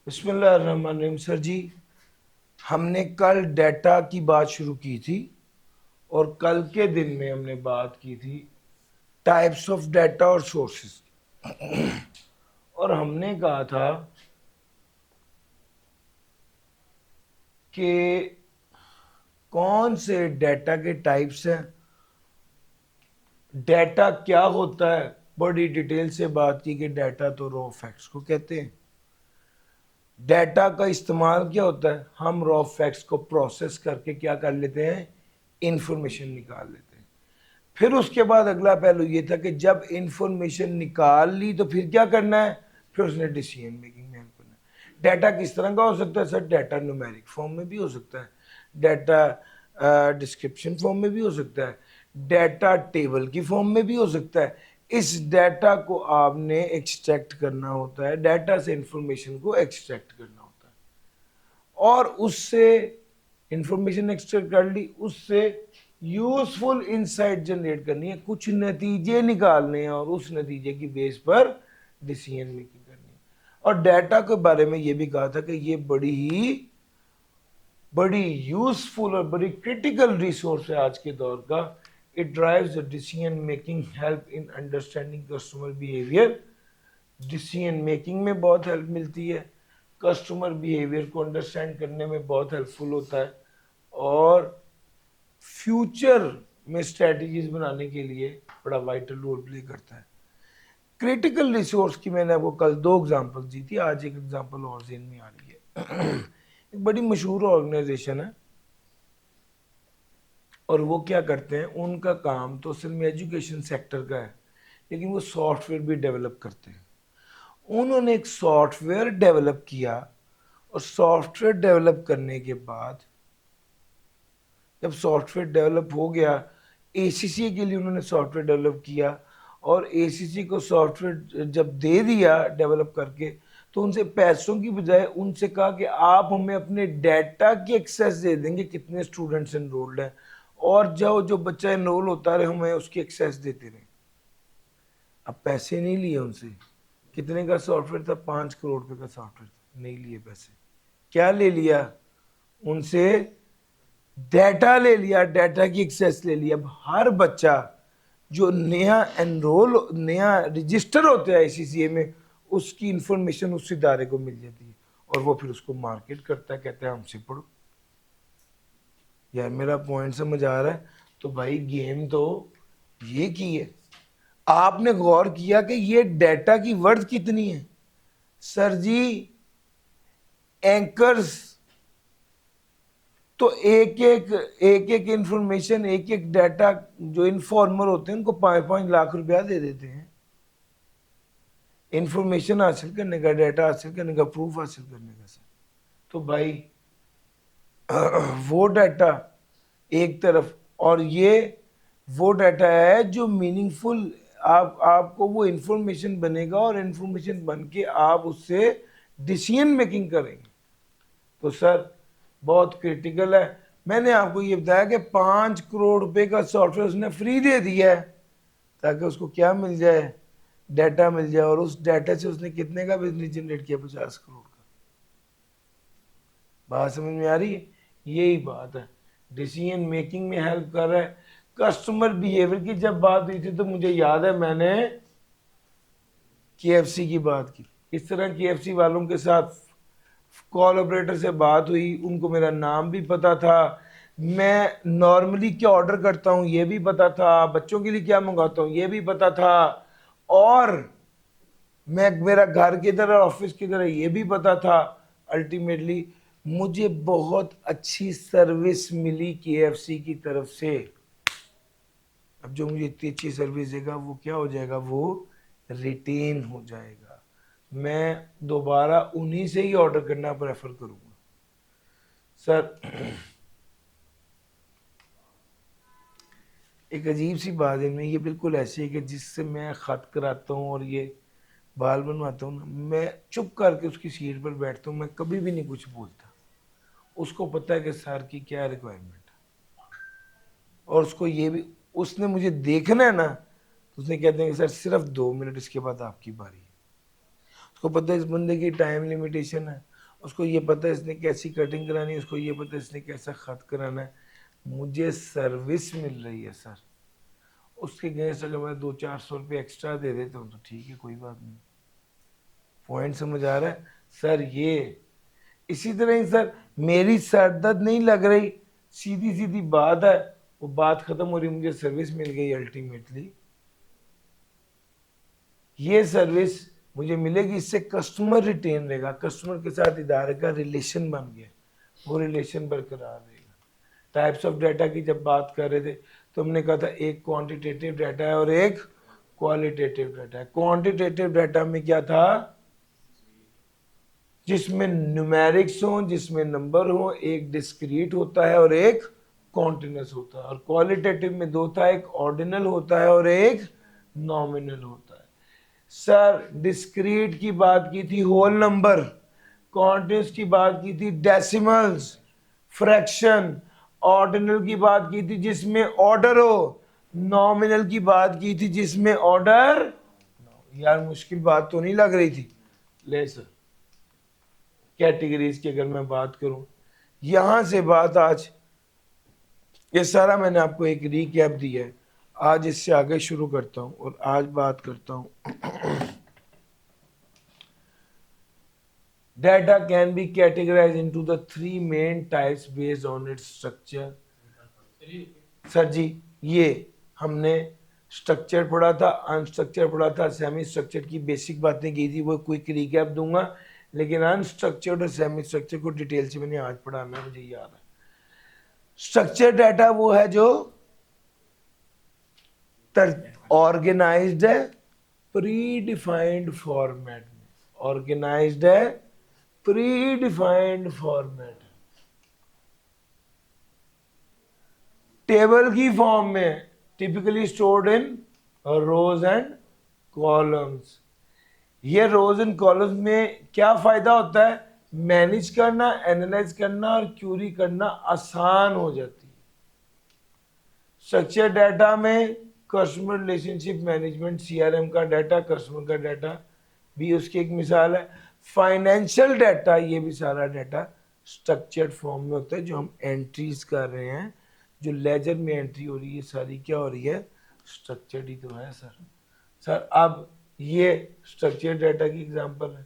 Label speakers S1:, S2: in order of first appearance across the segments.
S1: बिस्मिल्लाहिर्रहमानिर्रहीम। सर जी, हमने कल डाटा की बात शुरू की थी और कल के दिन में हमने बात की थी टाइप्स ऑफ डाटा और सोर्सेस और हमने कहा था कि कौन से डाटा के टाइप्स हैं, डाटा क्या होता है। बड़ी डिटेल से बात की कि डाटा तो रॉ फैक्ट्स को कहते हैं। डाटा का इस्तेमाल क्या होता है, हम रॉ फैक्ट्स को प्रोसेस करके क्या कर लेते हैं, इंफॉर्मेशन निकाल लेते हैं। फिर उसके बाद अगला पहलू ये था कि जब इंफॉर्मेशन निकाल ली तो फिर क्या करना है, फिर उसने डिसीजन मेकिंग में हेल्प करना है। डाटा किस तरह का हो सकता है सर, डाटा न्यूमेरिक फॉर्म में भी हो सकता है, डाटा डिस्क्रिप्शन फॉर्म में भी हो सकता है, डाटा टेबल की फॉर्म में भी हो सकता है। इस डाटा को आपने एक्सट्रैक्ट करना होता है, डाटा से इंफॉर्मेशन को एक्सट्रैक्ट करना होता है और उससे इंफॉर्मेशन एक्सट्रैक्ट कर ली, उससे यूजफुल इंसाइट जनरेट करनी है, कुछ नतीजे निकालने हैं और उस नतीजे की बेस पर डिसीजन मेकिंग करनी है। और डाटा के बारे में ये भी कहा था कि ये बड़ी यूजफुल और बड़ी क्रिटिकल रिसोर्स है आज के दौर का। It drives the decision making, help in understanding customer behaviour. Decision making में बहुत हेल्प मिलती है, कस्टमर बिहेवियर को अंडरस्टैंड करने में बहुत हेल्पफुल होता है और फ्यूचर में स्ट्रेटजीज बनाने के लिए बड़ा वाइटल रोल प्ले करता है। क्रिटिकल रिसोर्स की मैंने आपको कल 2 एग्जांपल दी थी, आज एक एग्जांपल और जेन में आ रही है। एक बड़ी मशहूर ऑर्गेनाइजेशन है और वो क्या करते हैं, उनका काम तो सिर्फ एजुकेशन सेक्टर का है, लेकिन वो सॉफ्टवेयर भी डेवलप करते हैं। उन्होंने एक सॉफ्टवेयर डेवलप किया और सॉफ्टवेयर डेवलप करने के बाद जब सॉफ्टवेयर डेवलप हो गया, एसीसी के लिए उन्होंने सॉफ्टवेयर डेवलप किया और एसीसी को सॉफ्टवेयर जब दे दिया डेवलप करके, तो उनसे पैसों की बजाय उनसे कहा कि आप हमें अपने डाटा की एक्सेस दे देंगे, कितने स्टूडेंट्स एनरोल्ड हैं, और जो जो बच्चा एनरोल होता रहे हमें उसकी एक्सेस देते रहे। अब पैसे नहीं लिए उनसे, कितने का सॉफ्टवेयर था, 5 करोड़ रुपए का सॉफ्टवेयर था, नहीं लिए पैसे। क्या ले लिया उनसे, डाटा ले लिया, डाटा की एक्सेस ले लिया। अब हर बच्चा जो नया रजिस्टर होता है आईसीसीए में, उसकी इंफॉर्मेशन उस इदारे को मिल जाती है और वो फिर उसको मार्केट करता है, कहता है हमसे पढ़ो। यार मेरा पॉइंट समझ आ रहा है? तो भाई गेम तो ये की है। आपने गौर किया कि ये डाटा की वर्थ कितनी है सर जी, एंकर्स तो एक एक इंफॉर्मेशन, एक एक डाटा, जो इन्फॉर्मर होते हैं उनको 5-5 लाख रुपया दे देते हैं इंफॉर्मेशन हासिल करने का, डाटा हासिल करने का, प्रूफ हासिल करने का सर। तो भाई वो डाटा एक तरफ, और ये वो डाटा है जो मीनिंगफुल, आपको वो इंफॉर्मेशन बनेगा और इंफॉर्मेशन बन के आप उससे डिसीजन मेकिंग करेंगे। तो सर बहुत क्रिटिकल है। मैंने आपको ये बताया कि 5 करोड़ रुपए का सॉफ्टवेयर उसने फ्री दे दिया है ताकि उसको क्या मिल जाए, डाटा मिल जाए, और उस डाटा से उसने कितने का बिजनेस जनरेट किया, 50 करोड़ का। बात समझ में आ रही है? यही बात है, डिसीजन मेकिंग में हेल्प कर रहा है। कस्टमर बिहेवियर की जब बात हुई थी तो मुझे याद है मैंने केएफसी की बात की। इस तरह केएफसी वालों के साथ कॉल ऑपरेटर से बात हुई, उनको मेरा नाम भी पता था, मैं नॉर्मली क्या ऑर्डर करता हूँ ये भी पता था, बच्चों के लिए क्या मंगाता हूँ ये भी पता था, और मैं मेरा घर किधर है ऑफिस किधर है ये भी पता था। अल्टीमेटली मुझे बहुत अच्छी सर्विस मिली केएफसी की तरफ से। अब जो मुझे इतनी अच्छी सर्विस देगा वो क्या हो जाएगा, वो रिटेन हो जाएगा। मैं दोबारा उन्हीं से ही ऑर्डर करना प्रेफर करूंगा सर। एक अजीब सी बात है, मैं ये बिल्कुल ऐसी है कि जिससे मैं ख़त कराता हूँ और ये बाल बनवाता हूँ ना, मैं चुप करके उसकी सीट पर बैठता हूँ, मैं कभी भी नहीं कुछ बोलता। उसको पता है कि सर की क्या रिक्वायरमेंट है, और उसको ये भी, उसने मुझे देखना है ना, तो उसने कहते हैं कि सर सिर्फ 2 मिनट, इसके बाद आपकी बारी है। उसको पता है इस बंदे की टाइम लिमिटेशन है, उसको ये पता है इसने कैसी कटिंग करानी है, उसको ये पता है इसने कैसा खत कराना है, मुझे सर्विस मिल रही है सर। उसके अगेंस्ट अगर मैं 200-400 रुपये एक्स्ट्रा दे देता हूँ तो ठीक है, कोई बात नहीं। पॉइंट समझ आ रहा है सर? ये इसी तरह ही सर, मेरी सर दर्द नहीं लग रही, सीधी सीधी बात है, वो बात खत्म हो रही, मुझे सर्विस मिल गई अल्टीमेटली। ये सर्विस मुझे मिलेगी, इससे कस्टमर रिटेन रहेगा, कस्टमर के साथ इदारे का रिलेशन बन गया, वो रिलेशन बरकरार रहेगा। टाइप्स ऑफ डाटा की जब बात कर रहे थे तो हमने कहा था एक क्वांटिटेटिव डाटा है और एक क्वालिटेटिव डाटा है। क्वांटिटेटिव डाटा में क्या था? जिसमें न्यूमेरिक्स हो, जिसमें नंबर हो, एक डिस्क्रीट होता है और एक कॉन्टिन्यूस होता है। और क्वालिटेटिव में दो था, एक ऑर्डिनल होता है और एक नॉमिनल होता है। सर डिस्क्रीट की बात की थी होल नंबर, कॉन्टिन्यूस की बात की थी डेसिमल्स, फ्रैक्शन, ऑर्डिनल की बात की थी जिसमें ऑर्डर हो, नॉमिनल की बात की थी जिसमें ऑर्डर। यार मुश्किल बात तो नहीं लग रही थी? ले सर, कैटेगरीज की अगर मैं बात करूं, यहां से बात आज ये सारा मैंने आपको एक रीकैप दिया है। आज इससे आगे शुरू करता हूं और आज बात करता हूं data can be categorize into the 3 main types based on its structure. Sir ji ये हमने स्ट्रक्चर पढ़ा था, अनस्ट्रक्चर पढ़ा था, सेमी स्ट्रक्चर की बेसिक बातें की थी, वो क्विक रिकैप दूंगा, लेकिन अनस्ट्रक्चर्ड और सेमी स्ट्रक्चर को डिटेल से मैंने आज पढ़ाना है, मुझे याद है। स्ट्रक्चर डाटा वो है जो ऑर्गेनाइज्ड है प्री डिफाइंड फॉर्मेट में, ऑर्गेनाइज्ड है प्री डिफाइंड फॉर्मेट, टेबल की फॉर्म में, typically stored in rows and columns. ये रोज एंड कॉलम्स में क्या फायदा होता है? मैनेज करना, एनालाइज करना और क्यूरी करना आसान हो जाती है। स्ट्रक्चर डाटा में कस्टमर रिलेशनशिप मैनेजमेंट, सीआरएम का डाटा, कस्टमर का डाटा भी उसकी एक मिसाल है। फाइनेंशियल डाटा, ये भी सारा डाटा स्ट्रक्चर्ड फॉर्म में होता है, जो हम एंट्रीज कर रहे हैं, जो लेजर में एंट्री हो रही है सारी क्या हो रही है? स्ट्रक्चर्ड ही तो है सर। सर अब ये स्ट्रक्चर्ड डाटा की एग्जांपल है।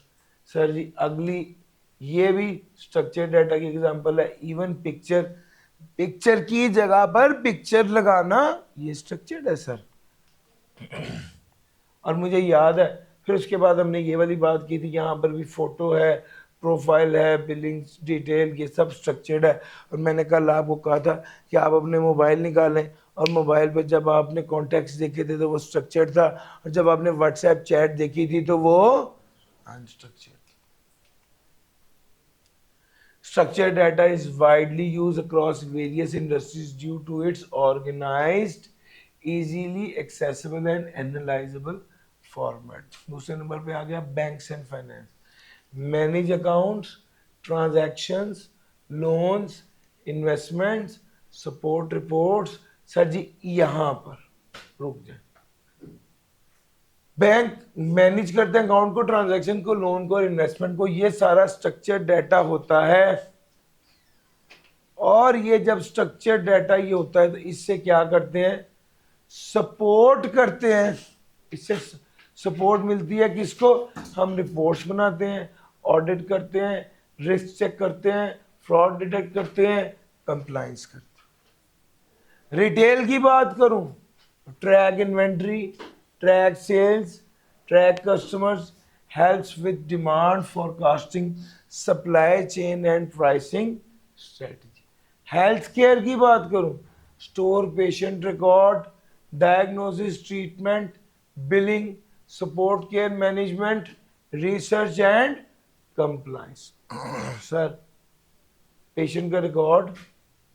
S1: सर जी अगली ये भी स्ट्रक्चर्ड डाटा की एग्जांपल है। इवन पिक्चर, पिक्चर की जगह पर पिक्चर लगाना ये स्ट्रक्चर्ड है सर। और मुझे याद है फिर उसके बाद हमने ये वाली बात की थी, यहाँ पर भी फोटो है, प्रोफाइल है, बिलिंग्स डिटेल, ये सब स्ट्रक्चर्ड है। और मैंने कल आपको कहा था कि आप अपने मोबाइल निकालें और मोबाइल पर जब आपने कॉन्टेक्ट्स देखे थे तो वो स्ट्रक्चर्ड था, और जब आपने व्हाट्सएप चैट देखी थी तो वो unstructured. Structured data is widely used across various industries due to its organized, easily accessible and analyzable format. दूसरे नंबर पे आ गया banks and finance, manage accounts, transactions, loans, investments, support reports. Sir ji यहाँ पर रुक जाए, बैंक मैनेज करते हैं अकाउंट को, ट्रांजैक्शन को, लोन को और इन्वेस्टमेंट को, ये सारा स्ट्रक्चर्ड डाटा होता है। और ये जब स्ट्रक्चर्ड डाटा ये होता है तो इससे क्या करते हैं? सपोर्ट करते हैं। इससे सपोर्ट मिलती है किसको? हम रिपोर्ट्स बनाते हैं, ऑडिट करते हैं, रिस्क चेक करते हैं, फ्रॉड डिटेक्ट करते हैं, कंप्लायंस करते हैं। रिटेल की बात करूं, track inventory, track sales, track customers, helps with demand forecasting, supply chain and pricing strategy. Healthcare की बात करूं, store patient record, diagnosis, treatment, billing, support care management, research and compliance. Sir patient का record,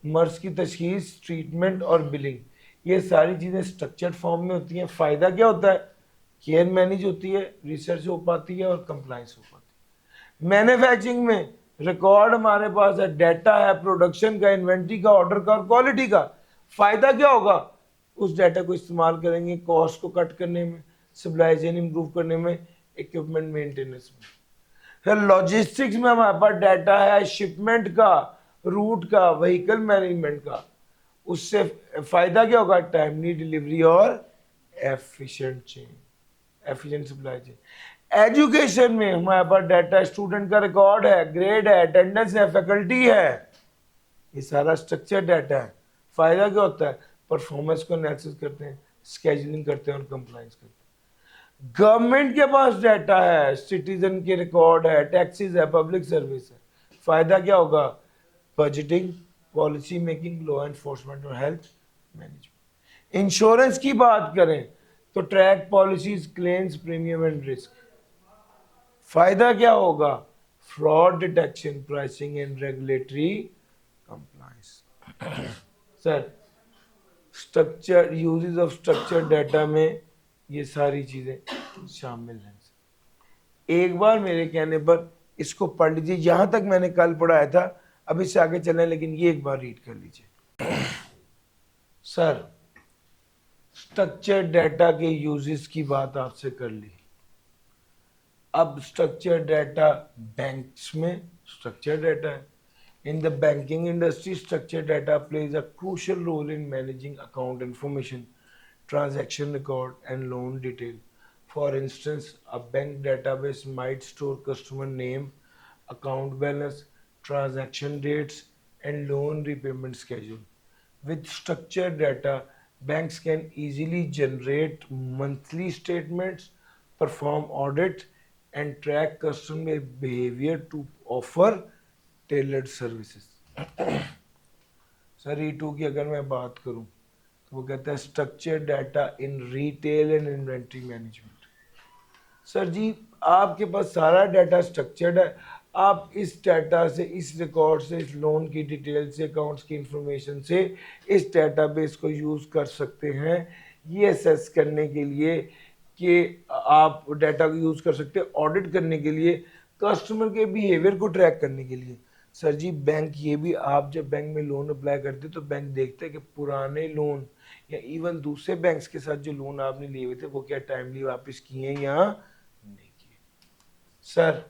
S1: मर्ज की तशखीस, treatment और billing, ये सारी चीज़ें structured form में होती हैं। फ़ायदा क्या होता है? केयर मैनेज होती है, रिसर्च हो पाती है और कंप्लाइंस हो पाती है। मैन्युफैक्चरिंग में रिकॉर्ड हमारे पास है, डाटा है, प्रोडक्शन का, इन्वेंट्री का, ऑर्डर का और क्वालिटी का। फ़ायदा क्या होगा? उस डाटा को इस्तेमाल करेंगे कॉस्ट को कट करने में, सप्लाई चेन इंप्रूव करने में, इक्विपमेंट मेंटेनेंस में। फिर लॉजिस्टिक्स में हमारे पास डाटा है शिपमेंट का, रूट का, व्हीकल मैनेजमेंट का। उससे फायदा क्या होगा? टाइमली डिलीवरी और efficient chain, efficient supply chain. Education में हमारे पास डाटा, स्टूडेंट का रिकॉर्ड है, ग्रेड है, अटेंडेंस है, फैकल्टी है, ये सारा स्ट्रक्चर डाटा है। फायदा क्या होता है? परफॉर्मेंस को एनालिसिस करते हैं, स्केजुलिंग करते हैं और कंप्लायंस करते हैं। गवर्नमेंट के पास डाटा है, सिटीजन के रिकॉर्ड है, टैक्सेस है, पब्लिक सर्विस है। फायदा क्या होगा? Budgeting, policy making, law enforcement और हेल्थ मैनेजमेंट। इंश्योरेंस की बात करें तो track policies, claims, premium and risk. फायदा क्या होगा? Fraud detection, pricing and regulatory compliance. Sir, structure, uses of structure data में ये सारी चीजें शामिल हैं। एक बार मेरे कहने पर इसको पढ़ लीजिए, यहां तक मैंने कल पढ़ाया था, अब इससे आगे चलें, लेकिन ये एक बार रीड कर लीजिए। सर, स्ट्रक्चर डाटा के यूजेस की बात आपसे कर ली। अब स्ट्रक्चर डाटा बैंक्स में स्ट्रक्चर डाटा है। In the banking industry, structured data plays a crucial role in managing account information, transaction record, and loan detail. For instance, a bank database might store customer name, account balance, transaction dates, and loan repayment schedule. With structured data, banks can easily generate monthly statements, perform audits, and track customer behavior to offer tailored services. Sir E2 की अगर मैं बात करूं तो वो कहता है structure data in retail and inventory management. Sir ji, आपके पास सारा डाटा स्ट्रक्चर्ड है, आप इस डाटा से, इस रिकॉर्ड से, इस लोन की डिटेल से, अकाउंट्स की इंफॉर्मेशन से इस डाटाबेस को यूज़ कर सकते हैं ये असेस करने के लिए कि आप डाटा को यूज़ कर सकते हैं ऑडिट करने के लिए, कस्टमर के बिहेवियर को ट्रैक करने के लिए। सर जी, बैंक ये भी, आप जब बैंक में लोन अप्लाई करते तो बैंक देखते हैं कि पुराने लोन या इवन दूसरे बैंक्स के साथ जो लोन आपने लिए हुए थे वो क्या टाइमली वापस किए या नहीं किए। Sir,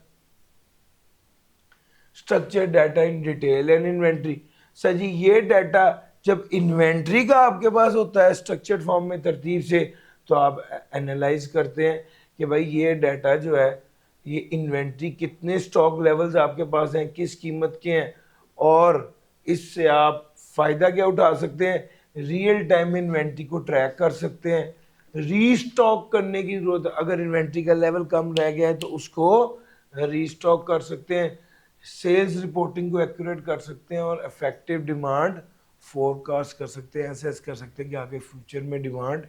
S1: structure data in detail and inventory. Sir ji, ये डाटा जब इन्वेंट्री का आपके पास होता है स्ट्रक्चर्ड फॉर्म में तरतीब से, तो आप एनालाइज करते हैं कि भाई ये डाटा जो है, ये इन्वेंट्री कितने स्टॉक लेवल्स आपके पास हैं, किस कीमत के हैं, और इससे आप फ़ायदा क्या उठा सकते हैं? रियल टाइम इन्वेंट्री को ट्रैक कर सकते हैं, रीस्टॉक करने की जरूरत, अगर इन्वेंट्री का लेवल कम रह गया है तो उसको रीस्टॉक कर सकते हैं, सेल्स रिपोर्टिंग को एक्यूरेट कर सकते हैं और इफेक्टिव डिमांड फोरकास्ट कर सकते हैं, असेस कर सकते हैं कि आगे फ्यूचर में डिमांड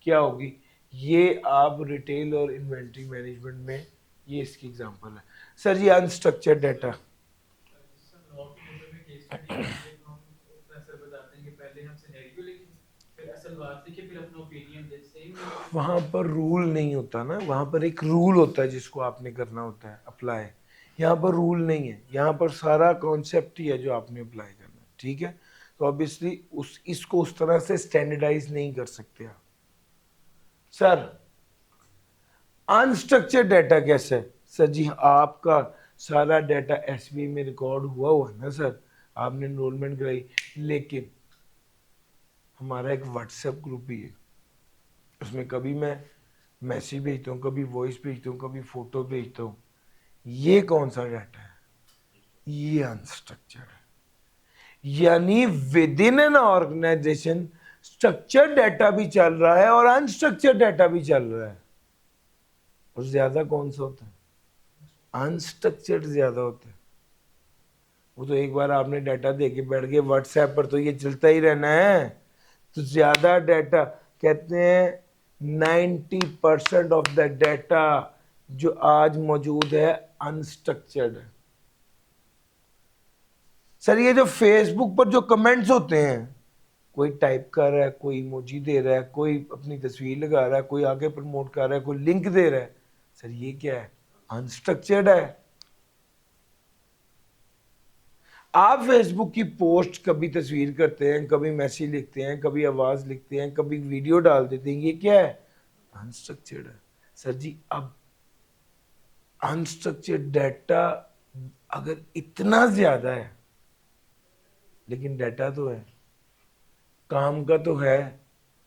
S1: क्या होगी। ये आप रिटेल और इन्वेंट्री मैनेजमेंट में, ये इसकी एग्जांपल है। Sir ji, unstructured data. वहां पर रूल नहीं होता ना, वहां पर एक रूल होता है जिसको आपने करना होता है अप्लाई। यहाँ पर रूल नहीं है, यहाँ पर सारा कॉन्सेप्ट ही है जो आपने अप्लाई करना है, ठीक है। तो ऑब्वियसली इसको उस तरह से स्टैंडर्डाइज नहीं कर सकते आप। सर, अनस्ट्रक्चर्ड डाटा कैसे है? सर जी, आपका सारा डाटा एसबीआई में रिकॉर्ड हुआ ना सर, आपने एनरोलमेंट कराई, लेकिन हमारा एक व्हाट्सएप ग्रुप भी है, उसमें कभी मैं मैसेज भेजता हूँ, कभी वॉइस भेजता हूँ, कभी फोटो भेजता हूँ। ये कौन सा डाटा है? ये अनस्ट्रक्चर्ड है। यानी within an organisation structured data भी चल रहा है और अनस्ट्रक्चर्ड डाटा भी चल रहा है, और ज्यादा कौन सा होता है? अनस्ट्रक्चर्ड ज्यादा होता है। वो तो एक बार आपने डाटा दे के बैठ गए व्हाट्सएप पर तो ये चलता ही रहना है, तो ज्यादा डाटा, कहते हैं 90% ऑफ द डाटा जो आज मौजूद है अनस्ट्रक्चर्ड है। सर, ये जो फेसबुक पर जो कमेंट्स होते हैं, कोई टाइप कर रहा है, कोई इमोजी दे रहा है, कोई अपनी तस्वीर लगा रहा है, कोई आगे प्रमोट कर रहा है, कोई लिंक दे रहा है, सर ये क्या है? अनस्ट्रक्चर्ड है। आप फेसबुक की पोस्ट कभी तस्वीर करते हैं, कभी मैसेज लिखते हैं, कभी आवाज लिखते हैं, कभी वीडियो डाल देते हैं, ये क्या है? अनस्ट्रक्चर्ड है। सर जी, अब अनस्ट्रक्चर्ड डाटा अगर इतना ज्यादा है, लेकिन डाटा तो है, काम का तो है,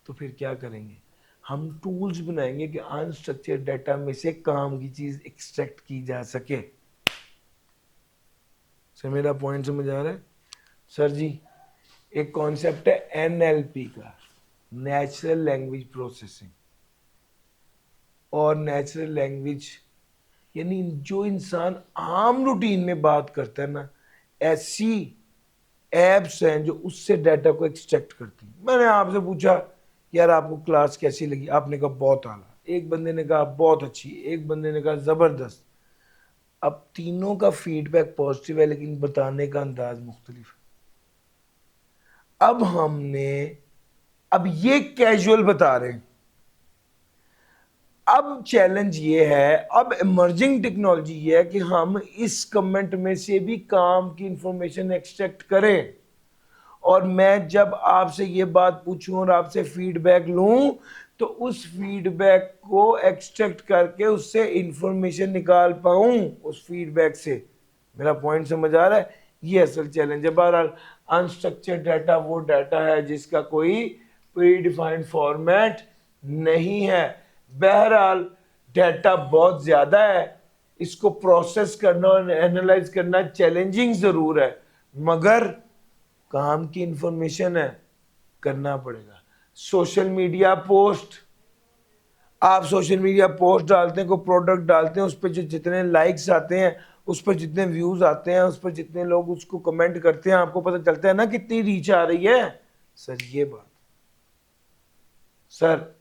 S1: तो फिर क्या करेंगे? हम टूल्स बनाएंगे कि अनस्ट्रक्चर्ड डाटा में से काम की चीज एक्सट्रैक्ट की जा सके। सर मेरा पॉइंट समझ आ रहा है? सर जी, एक कॉन्सेप्ट है एनएलपी का, नेचुरल लैंग्वेज प्रोसेसिंग। और नेचुरल लैंग्वेज यानी जो इंसान आम रूटीन में बात करता है ना, ऐसी एप्स हैं जो उससे डाटा को एक्सट्रैक्ट करती हैं। मैंने आपसे पूछा यार आपको क्लास कैसी लगी, आपने कहा बहुत आला, एक बंदे ने कहा बहुत अच्छी, एक बंदे ने कहा जबरदस्त। अब तीनों का फीडबैक पॉजिटिव है, लेकिन बताने का अंदाज मुख्तलिफ है। अब ये कैजुअल बता रहे हैं। अब चैलेंज ये है, अब इमर्जिंग टेक्नोलॉजी ये है कि हम इस कमेंट में से भी काम की इंफॉर्मेशन एक्सट्रैक्ट करें। और मैं जब आपसे ये बात पूछूं और आपसे फीडबैक लूं, तो उस फीडबैक को एक्सट्रैक्ट करके उससे इंफॉर्मेशन निकाल पाऊं उस फीडबैक से। मेरा पॉइंट समझ आ रहा है? ये असल चैलेंज है। बहरहाल अनस्ट्रक्चर्ड डाटा वो डाटा है जिसका कोई प्री डिफाइंड फॉर्मेट नहीं है। बहरहाल डाटा बहुत ज्यादा है, इसको प्रोसेस करना और एनालाइज करना चैलेंजिंग जरूर है, मगर काम की इंफॉर्मेशन है, करना पड़ेगा। सोशल मीडिया पोस्ट, आप सोशल मीडिया पोस्ट डालते हैं, कोई प्रोडक्ट डालते हैं, उस पर जो जितने लाइक्स आते हैं, उस पर जितने व्यूज आते हैं, उस पर जितने लोग उसको कमेंट करते हैं, आपको पता चलता है ना कितनी रीच आ रही है। सर ये बात, सर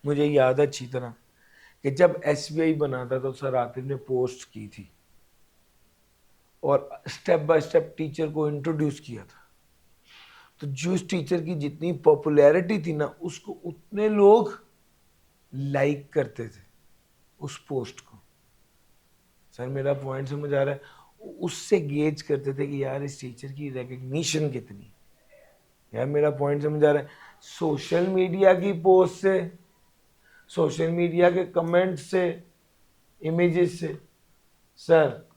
S1: मुझे याद है अच्छी तरह कि जब एसबीआई बना था तो सर आतिफ ने पोस्ट की थी और स्टेप बाय स्टेप टीचर को इंट्रोड्यूस किया था। तो जो उस टीचर की जितनी पॉपुलैरिटी थी ना, उसको उतने लोग लाइक करते थे उस पोस्ट को। सर मेरा पॉइंट समझ आ रहा है? उससे गेज करते थे कि यार इस टीचर की रिकग्निशन कितनी। यार मेरा पॉइंट समझ आ रहा है? सोशल मीडिया की पोस्ट से, सोशल मीडिया के कमेंट से, इमेजेस से। Sir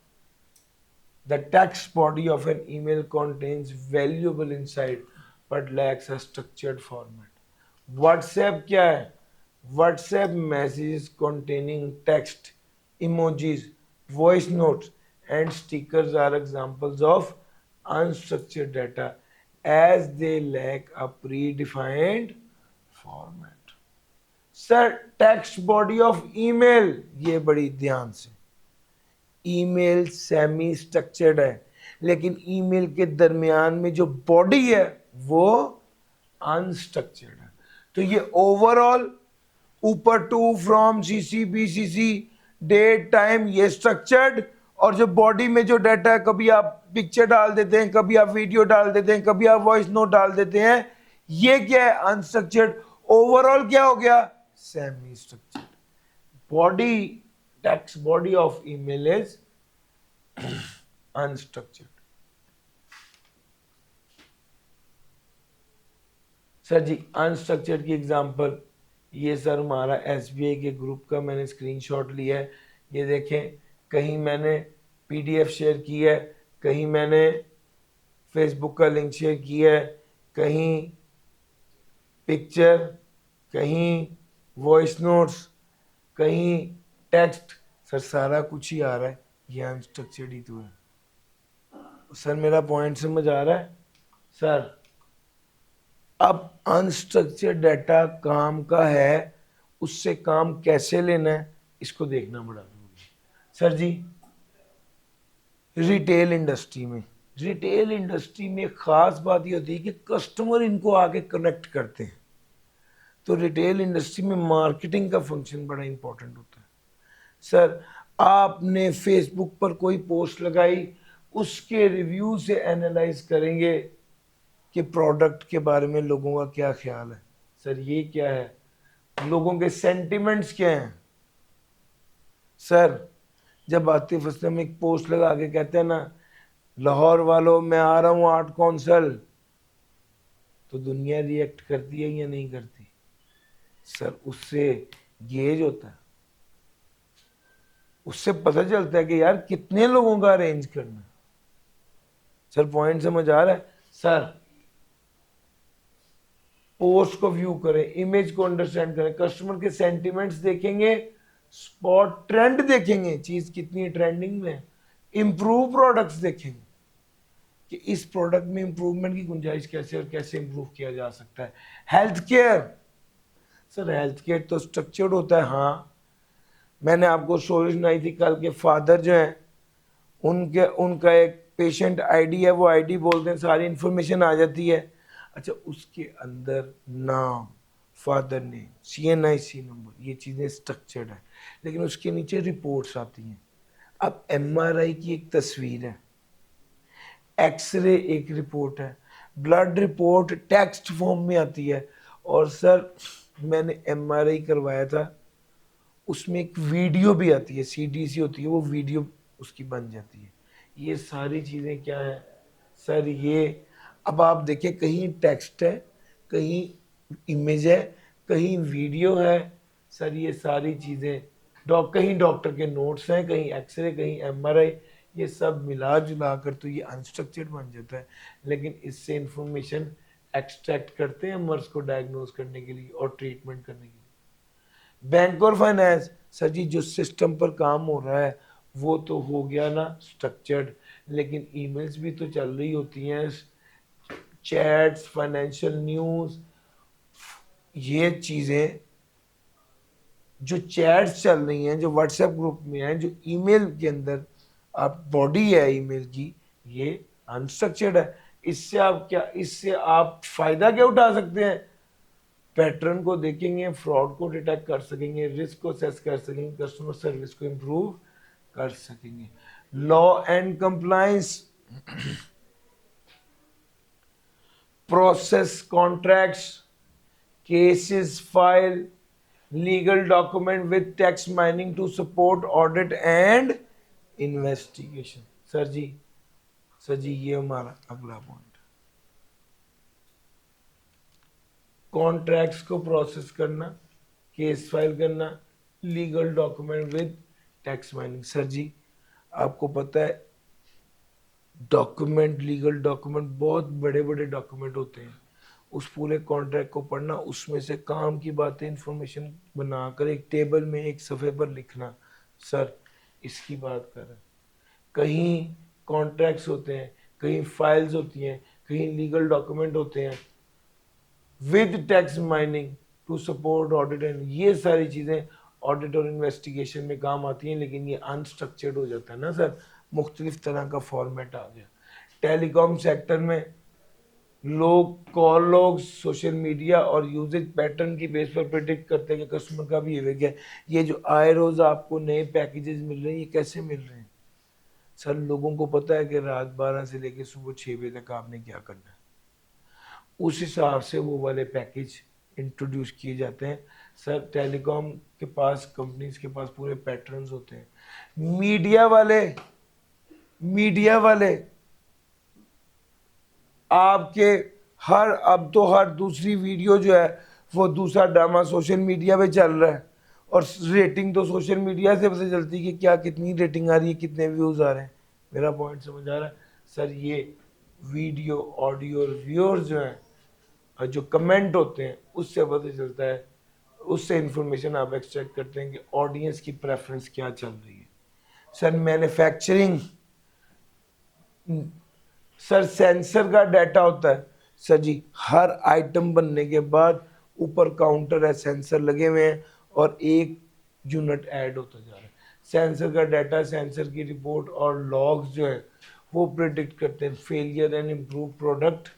S1: the text body of an email contains valuable insight but lacks a structured format. WhatsApp क्या है? WhatsApp messages containing text, emojis, voice notes and stickers are examples of unstructured data as they lack a predefined format. Sir, text body of email, ये बड़ी ध्यान से, email semi structured है, लेकिन email के दरमियान में जो बॉडी है वो अनस्ट्रक्चर्ड है। तो ये ओवरऑल ऊपर to, from, CC, BCC, date, time, ये स्ट्रक्चर्ड। और जो बॉडी में जो डाटा है, कभी आप पिक्चर डाल देते हैं, कभी आप वीडियो डाल देते हैं, कभी आप वॉइस नोट डाल देते हैं, ये क्या है? अनस्ट्रक्चर्ड। ओवरऑल क्या हो गया? Semi structured. Body, text body of email is unstructured. Sir ji unstructured की एग्जांपल, ये सर हमारा एसबीआई के ग्रुप का मैंने स्क्रीनशॉट लिया है। ये देखें, कहीं मैंने पीडीएफ शेयर की है, कहीं मैंने फेसबुक का लिंक शेयर किया है, कहीं पिक्चर, कहीं वॉइस नोट्स, कहीं टेक्स्ट। सर सारा कुछ ही आ रहा है, ये अनस्ट्रक्चर्ड ही तो है। सर मेरा पॉइंट समझ आ रहा है? सर अब अनस्ट्रक्चर्ड डाटा काम का है, उससे काम कैसे लेना है इसको देखना बड़ा जरूरी है। सर जी रिटेल इंडस्ट्री में, रिटेल इंडस्ट्री में खास बात ये होती है कि कस्टमर इनको आके कनेक्ट करते हैं। तो रिटेल इंडस्ट्री में मार्केटिंग का फंक्शन बड़ा इंपॉर्टेंट होता है। सर आपने फेसबुक पर कोई पोस्ट लगाई, उसके रिव्यू से एनालाइज करेंगे कि प्रोडक्ट के बारे में लोगों का क्या ख्याल है। सर ये क्या है? लोगों के सेंटिमेंट्स क्या हैं। सर जब आतिफ असलम एक पोस्ट लगा के कहते हैं ना, लाहौर वालों मैं आ रहा हूँ आर्ट कौंसल, तो दुनिया रिएक्ट करती है या नहीं करती? सर उससे गेज होता है। उससे पता चलता है कि यार कितने लोगों का अरेंज करना है। सर पॉइंट समझ आ रहा है? सर पोस्ट को व्यू करें, इमेज को अंडरस्टैंड करें, कस्टमर के सेंटिमेंट्स देखेंगे, स्पॉट ट्रेंड देखेंगे, चीज कितनी ट्रेंडिंग में है, इंप्रूव प्रोडक्ट्स देखेंगे कि इस प्रोडक्ट में इंप्रूवमेंट की गुंजाइश कैसे और कैसे इंप्रूव किया जा सकता है। Health care, sir health care तो स्ट्रक्चर्ड होता है। हाँ, मैंने आपको स्टोरी सुनाई थी, कल के फादर जो है उनके उनका एक पेशेंट आईडी है, वो आईडी बोलते हैं, सारी इंफॉर्मेशन आ जाती है। अच्छा, उसके अंदर नाम, फादर नेम, CNIC नंबर, ये चीज़ें स्ट्रक्चर्ड है, लेकिन उसके नीचे रिपोर्ट्स आती हैं। अब MRI की एक तस्वीर है, एक्सरे एक रिपोर्ट है, ब्लड रिपोर्ट टेक्स्ट फॉर्म में आती है। और सर मैंने MRI करवाया था, उसमें एक वीडियो भी आती है, CDC होती है, वो वीडियो उसकी बन जाती है। ये सारी चीज़ें क्या है सर? ये अब आप देखिए, कहीं टेक्स्ट है, कहीं इमेज है, कहीं वीडियो है। सर ये सारी चीज़ें कहीं डॉक्टर के नोट्स हैं, कहीं एक्सरे, कहीं MRI, ये सब मिला जुला कर तो ये अनस्ट्रक्चर्ड बन जाता है। लेकिन इससे इंफॉर्मेशन एक्सट्रैक्ट करते हैं मर्ज को डायग्नोज करने के लिए और ट्रीटमेंट करने के लिए। बैंक और फाइनेंस, सर जी जो सिस्टम पर काम हो रहा है वो तो हो गया ना स्ट्रक्चर्ड, लेकिन ईमेल्स भी तो चल रही होती हैं, चैट्स, फाइनेंशियल न्यूज़, ये चीज़ें जो चैट्स चल रही हैं, जो व्हाट्सएप ग्रुप में हैं, जो ईमेल के अंदर आप बॉडी है ईमेल की, ये अनस्ट्रक्चर्ड है। इससे आप फायदा क्या उठा सकते हैं? पैटर्न को देखेंगे, फ्रॉड को डिटेक्ट कर सकेंगे, रिस्क को असेस कर सकेंगे, कस्टमर सर्विस को इम्प्रूव कर सकेंगे। Law and compliance, process contracts, cases file, legal document with text mining to support audit and investigation. Sir ji ये हमारा अगला पॉइंट, कॉन्ट्रैक्ट्स को प्रोसेस करना, केस फाइल करना, legal document with tax mining. Sir ji आपको पता है डॉक्यूमेंट, लीगल डॉक्यूमेंट बहुत बड़े बड़े डॉक्यूमेंट होते हैं, उस पूरे कॉन्ट्रैक्ट को पढ़ना, उसमें से काम की बातें इंफॉर्मेशन बनाकर एक टेबल में एक सफ़े पर लिखना। सर इसकी बात कर रहे हैं। कहीं कॉन्ट्रैक्ट्स होते हैं, कहीं फाइल्स होती हैं, कहीं लीगल डॉक्यूमेंट होते हैं with tax mining to support audit and, ये सारी चीज़ें ऑडिट और इन्वेस्टिगेशन में काम आती हैं, लेकिन ये अनस्ट्रक्चर्ड हो जाता है ना सर, मुख्तलिफ तरह का फॉर्मेट आ गया। टेलीकॉम सेक्टर में कॉल लॉग, सोशल मीडिया और यूजेज पैटर्न की बेस पर प्रिडिक्ट करते हैं कि कस्टमर का बिहेवियर क्या है। ये जो आए रोज आपको नए पैकेजेस मिल रहे हैं, ये कैसे मिल रहे हैं? सर लोगों को पता है कि रात 12 से लेकर सुबह 6 बजे तक आपने क्या करना है, उस हिसाब से वो वाले पैकेज इंट्रोड्यूस किए जाते हैं। सर टेलीकॉम के पास, कंपनीज के पास पूरे पैटर्न्स होते हैं। मीडिया वाले आपके अब तो हर दूसरी वीडियो जो है वो दूसरा ड्रामा सोशल मीडिया पे चल रहा है, और रेटिंग तो सोशल मीडिया से पता चलती है कि क्या कितनी रेटिंग आ रही है, कितने व्यूज़ आ रहे हैं। मेरा पॉइंट समझ आ रहा है? सर ये वीडियो, ऑडियो और व्यूअर्स जो हैं और जो कमेंट होते हैं उससे पता चलता है, उससे इंफॉर्मेशन आप एक्सट्रैक्ट करते हैं कि ऑडियंस की प्रेफरेंस क्या चल रही है। सर मैन्युफैक्चरिंग, सर सेंसर का डाटा होता है। सर जी हर आइटम बनने के बाद ऊपर काउंटर है, सेंसर लगे हुए हैं और एक यूनिट ऐड होता जा रहा है। सेंसर का डाटा, सेंसर की रिपोर्ट और लॉग्स जो है वो प्रिडिक्ट करते हैं failure and improve product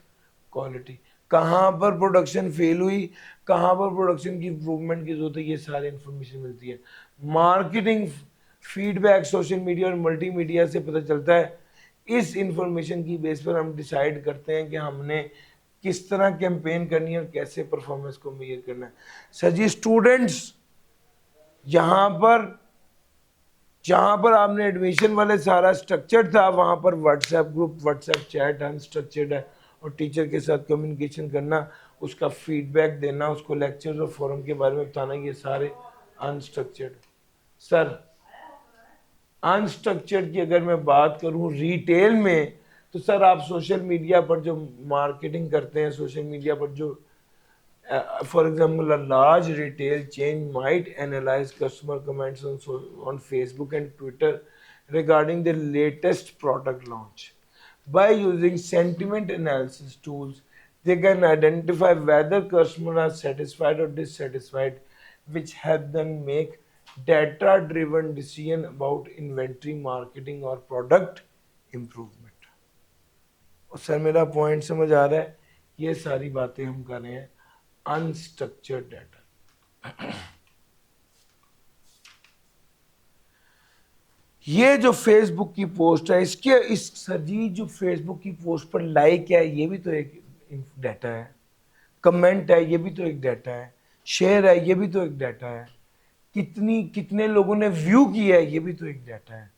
S1: quality. कहाँ पर प्रोडक्शन फेल हुई, कहाँ पर प्रोडक्शन की इम्प्रूवमेंट की जरूरत है, ये सारी इंफॉर्मेशन मिलती है। मार्केटिंग फीडबैक सोशल मीडिया और मल्टीमीडिया से पता चलता है। इस इंफॉर्मेशन की बेस पर हम डिसाइड करते हैं कि हमने किस तरह कैंपेन करनी है और कैसे परफॉर्मेंस को मेजर करना है। सर जी स्टूडेंट्स, यहाँ पर जहाँ पर आपने एडमिशन वाले सारा स्ट्रक्चर था, वहाँ पर WhatsApp group, WhatsApp chat unstructured है, और टीचर के साथ कम्युनिकेशन करना, उसका फीडबैक देना, उसको लेक्चर और फोरम के बारे में बताना, ये सारे अनस्ट्रक्चर्ड। सर अनस्ट्रक्चर्ड की अगर मैं बात करूं रिटेल में, तो सर आप सोशल मीडिया पर जो मार्केटिंग करते हैं, सोशल मीडिया पर जो for example, a large retail chain might analyze customer comments on Facebook and Twitter regarding the latest product launch. By using sentiment analysis tools, they can identify whether customers are satisfied or dissatisfied, which help them make data-driven decision about inventory, marketing, or product improvement. Sir मेरा point समझ आ रहा है? ये सारी बातें हम कर रहे हैं अनस्ट्रक्चर्ड डाटा। ये जो फेसबुक की पोस्ट है, इसके इस सजी जो फेसबुक की पोस्ट पर लाइक है, ये भी तो एक डाटा है। कमेंट है, ये भी तो एक डाटा है। शेयर है, ये भी तो एक डाटा है। कितने लोगों ने व्यू किया है, ये भी तो एक डाटा है।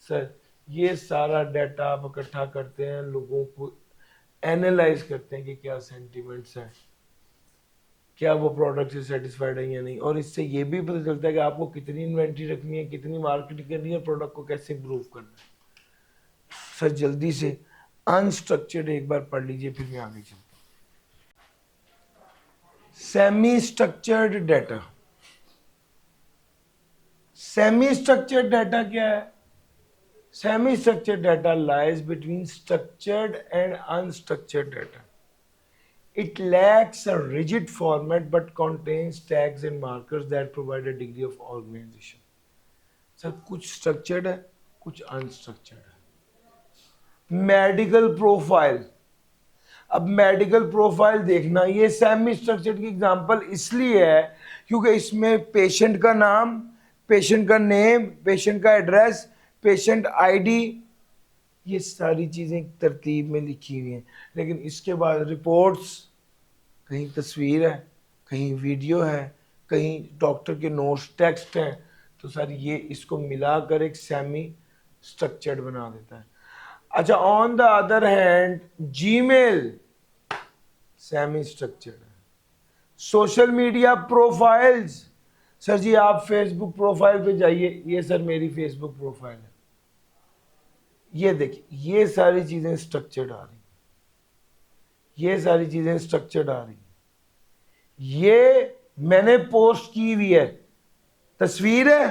S1: सर ये सारा डाटा आप इकट्ठा करते हैं, लोगों को एनालाइज करते हैं कि क्या सेंटिमेंट्स हैं, क्या वो प्रोडक्ट से सेटिस्फाइड है या नहीं, और इससे ये भी पता चलता है कि आपको कितनी इन्वेंट्री रखनी है, कितनी मार्केटिंग करनी है, प्रोडक्ट को कैसे इम्प्रूव करना है। सर जल्दी से अनस्ट्रक्चर्ड एक बार पढ़ लीजिए, फिर मैं आगे चलता हूँ। Semi structured data. Semi structured data क्या है? Semi structured data lies between structured and unstructured data. It lacks a rigid format but contains tags and markers that provide a degree of organization. Sir कुछ structured है, कुछ unstructured है। Medical profile, अब medical profile देखना, ये semi structured की example इसलिए है क्योंकि इसमें पेशेंट का नाम, पेशेंट का नेम, पेशेंट का एड्रेस, पेशेंट आईडी, ये सारी चीज़ें तरतीब में लिखी हुई हैं। लेकिन इसके बाद रिपोर्ट्स, कहीं तस्वीर है, कहीं वीडियो है, कहीं डॉक्टर के नोट्स टेक्स्ट हैं, तो सर ये इसको मिलाकर एक सेमी स्ट्रक्चर्ड बना देता है। अच्छा, on the other hand Gmail semi structured है। सोशल मीडिया प्रोफाइल्स, सर जी आप फेसबुक प्रोफाइल पे जाइए, ये सर मेरी फेसबुक प्रोफाइल है, ये देखिए ये सारी चीजें स्ट्रक्चर्ड आ रही, ये सारी चीजें स्ट्रक्चर्ड आ रही, ये मैंने पोस्ट की हुई है, तस्वीर है,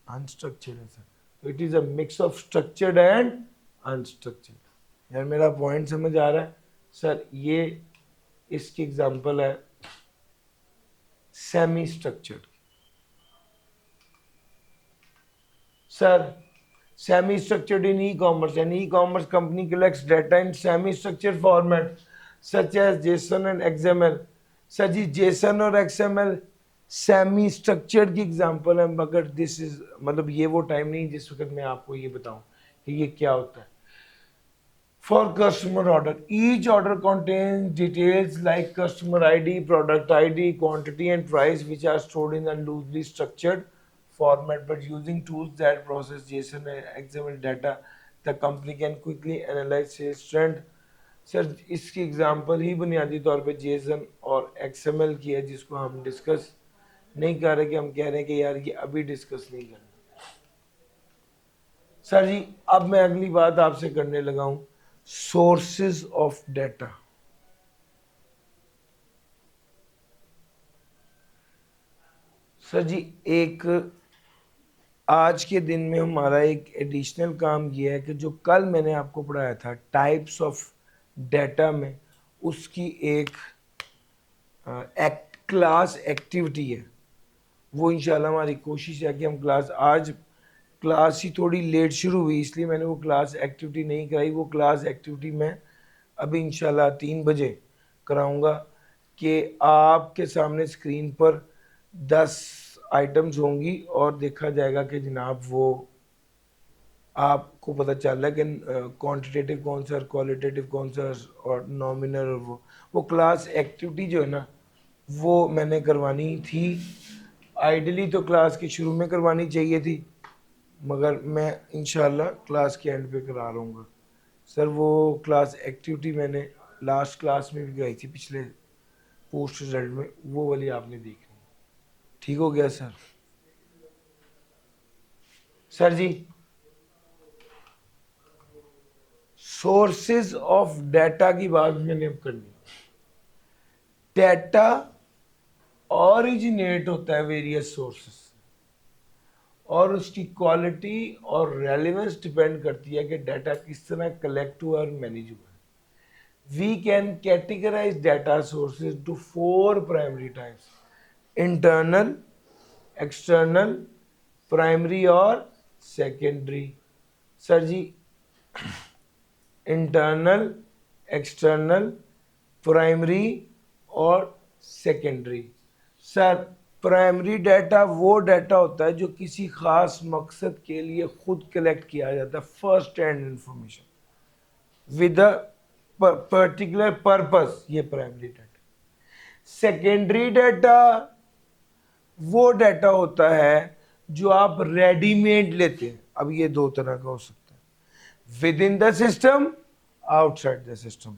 S1: अनस्ट्रक्चर्ड है सर। तो it is a mix of structured and unstructured. यार मेरा पॉइंट समझ आ रहा है? सर ये इसकी एग्जांपल है semi structured. Sir semi-structured in e-commerce, an e-commerce company collects data in semi-structured format such as JSON and XML. Sir ji JSON और XML semi structured की एग्जांपल है, मगर दिस इज मतलब ये वो टाइम नहीं जिस वक्त मैं आपको ये बताऊं कि ये क्या होता है। For customer order, each order contains details like customer ID, product ID, quantity and price which are stored in a loosely structured format, but using tools that process JSON and XML data, the company can quickly analyze sales trend. Sir इसकी example ही बुनियादी तौर पे JSON और XML की है, जिसको हम discuss नहीं कर रहे, कि हम कह रहे हैं कि यार ये अभी डिस्कस नहीं करना। सर जी अब मैं अगली बात आपसे करने लगा हूं, सोर्सेज ऑफ डाटा। सर जी एक आज के दिन में हमारा एक एडिशनल काम ये है कि जो कल मैंने आपको पढ़ाया था टाइप्स ऑफ डाटा में, उसकी एक क्लास एक्टिविटी है। वो इंशाल्लाह हमारी कोशिश है कि हम क्लास ही थोड़ी लेट शुरू हुई, इसलिए मैंने वो क्लास एक्टिविटी नहीं कराई। वो क्लास एक्टिविटी मैं अभी इंशाल्लाह 3 बजे कराऊंगा, कि आपके सामने स्क्रीन पर 10 आइटम्स होंगी और देखा जाएगा कि जनाब वो आपको पता चल रहा है कि क्वांटिटेटिव कौन सा, क्वालिटेटिव कौन सा, और नॉमिनल। और वो क्लास एक्टिविटी जो है ना, वो मैंने करवानी थी। आइडियली तो क्लास के शुरू में करवानी चाहिए थी, मगर मैं इंशाल्लाह क्लास के एंड पे करा लूँगा। सर वो क्लास एक्टिविटी मैंने लास्ट क्लास में भी कराई थी, पिछले पोस्ट रिजल्ट में, वो वाली आपने देखी। ठीक हो गया sir? Sir ji sources of data की बात मैंने अब करनी। डाटा ओरिजिनेट होता है वेरियस सोर्सेस और उसकी क्वालिटी और रेलेवेंस डिपेंड करती है कि डाटा किस तरह कलेक्ट हुआ और मैनेज हुआ। We can categorize data sources to 4 primary types: internal, external, primary और secondary। सर जी, इंटरनल, एक्सटर्नल, प्राइमरी और सेकेंडरी। सर, प्राइमरी डाटा वो डाटा होता है जो किसी खास मकसद के लिए खुद कलेक्ट किया जाता है, first hand information with a particular purpose, ये प्राइमरी डाटा। सेकेंडरी डाटा वो डाटा होता है जो आप रेडीमेड लेते हैं। अब ये दो तरह का हो सकता है, with in the system, outside the system.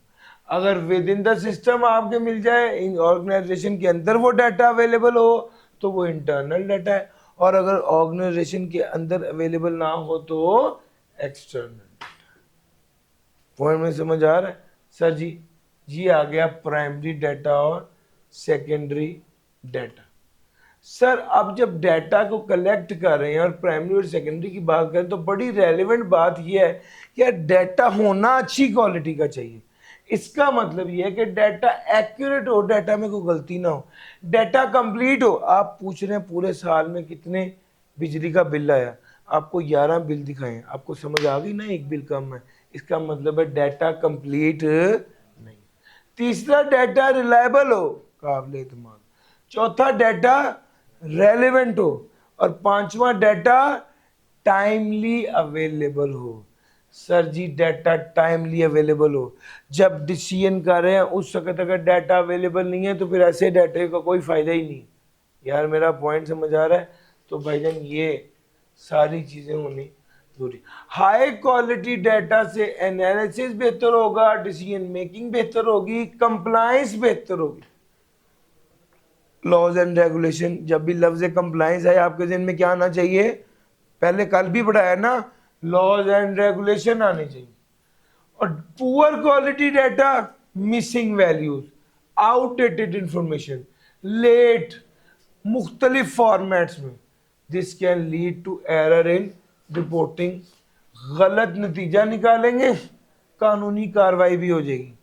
S1: अगर विद इन द सिस्टम आपके मिल जाए, ऑर्गेनाइजेशन के अंदर वो डाटा अवेलेबल हो, तो वो इंटरनल डाटा है, और अगर ऑर्गेनाइजेशन के अंदर अवेलेबल ना हो तो एक्सटर्नल। पॉइंट में समझ आ रहा है? सर जी, ये आ गया प्राइमरी डाटा और सेकेंडरी डाटा। सर, अब जब डाटा को कलेक्ट कर रहे हैं और प्राइमरी और सेकेंडरी की बात करें तो बड़ी रेलेवेंट बात यह है कि यार डाटा होना अच्छी क्वालिटी का चाहिए। इसका मतलब यह है कि डाटा एक्यूरेट हो, डाटा में कोई गलती ना हो, डाटा कंप्लीट हो। आप पूछ रहे हैं पूरे साल में कितने बिजली का बिल आया, आपको 11 बिल दिखाएं, आपको समझ आ गई ना, एक बिल कम है, इसका मतलब है डाटा कंप्लीट नहीं। तीसरा, डाटा रिलायबल हो, काबिल एतमाद। चौथा, डाटा रेलेवेंट हो, और पांचवा, डाटा टाइमली अवेलेबल हो। सर जी, डाटा टाइमली अवेलेबल हो, जब डिसीजन कर रहे हैं उस वक्त अगर डाटा अवेलेबल नहीं है तो फिर ऐसे डाटे का कोई फायदा ही नहीं। यार मेरा पॉइंट समझ आ रहा है? तो भाईजान ये सारी चीजें होनी जरूरी। हाई क्वालिटी डाटा से एनालिसिस बेहतर होगा, डिसीजन मेकिंग बेहतर होगी, कंप्लायंस बेहतर होगी। लॉज एंड रेगुलेशन, जब भी लफ्ज कंप्लायंस है आपके जहन में क्या आना चाहिए? पहले कल भी पढ़ाया ना, लॉज एंड रेगुलेशन आने चाहिए। और poor quality data, missing values, outdated information, late, मुख्तलिफ फॉर्मेट्स में, this can lead to error in reporting. गलत नतीजा निकालेंगे, कानूनी कार्रवाई भी हो जाएगी।